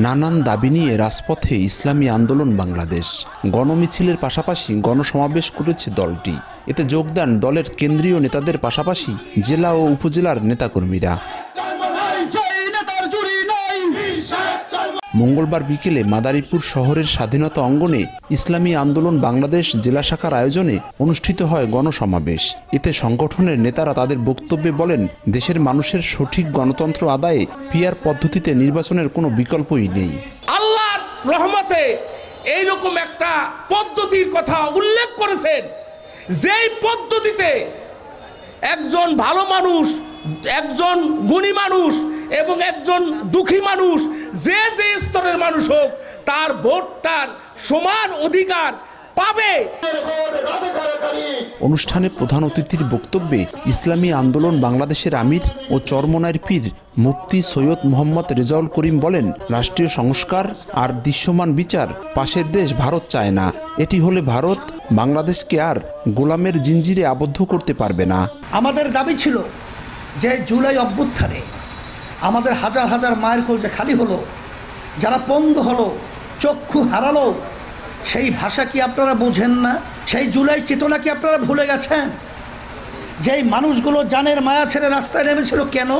নানান দাবি নিয়ে রাজপথে ইসলামী আন্দোলন বাংলাদেশ গণমিছিলের পাশাপাশি গণসমাবেশ করেছে দলটি। এতে যোগ দেন দলের কেন্দ্রীয় নেতাদের পাশাপাশি জেলা ও উপজেলার নেতাকর্মীরা। মঙ্গলবার বিকেলে মাদারীপুর শহরের স্বাধীনতা অঙ্গনে ইসলামী আন্দোলন বাংলাদেশ জেলা শাখার আয়োজনে অনুষ্ঠিত হয় গণসমাবেশ। এতে সংগঠনের নেতারা তাদের বক্তব্যে বলেন, দেশের মানুষের সঠিক গণতন্ত্র আদায়ে পিআর পদ্ধতিতে নির্বাচনের কোনো বিকল্পই নেই। আল্লাহর রহমতে এইরকম একটা পদ্ধতির কথা উল্লেখ করেছেন, যেই পদ্ধতিতে একজন ভালো মানুষ, একজন গুণী মানুষ এবং একজন দুঃখী মানুষ, যে যে স্তরের মানুষ হোক, তার ভোটটার সমান অধিকার পাবে। অনুষ্ঠানে প্রধান অতিথির বক্তব্যে ইসলামী আন্দোলন বাংলাদেশের আমির ও চরমনাইর পীর মুফতি সৈয়দ মোহাম্মদ রেজাউল করিম বলেন, রাষ্ট্রীয় সংস্কার আর দৃশ্যমান বিচার পাশের দেশ ভারত চায় না। এটি হলে ভারত বাংলাদেশকে আর গোলামের জিঞ্জিরে আবদ্ধ করতে পারবে না। আমাদের দাবি ছিল যে জুলাই অভ্যুত্থানে আমাদের হাজার হাজার মায়ের কোল যে খালি হলো, যারা পঙ্গু হলো, চক্ষু হারালো, সেই ভাষা কি আপনারা বোঝেন না? সেই জুলাই চেতনা কি আপনারা ভুলে গেছেন? যেই মানুষগুলো জানের মায়া ছেড়ে রাস্তায় নেমেছিল কেন?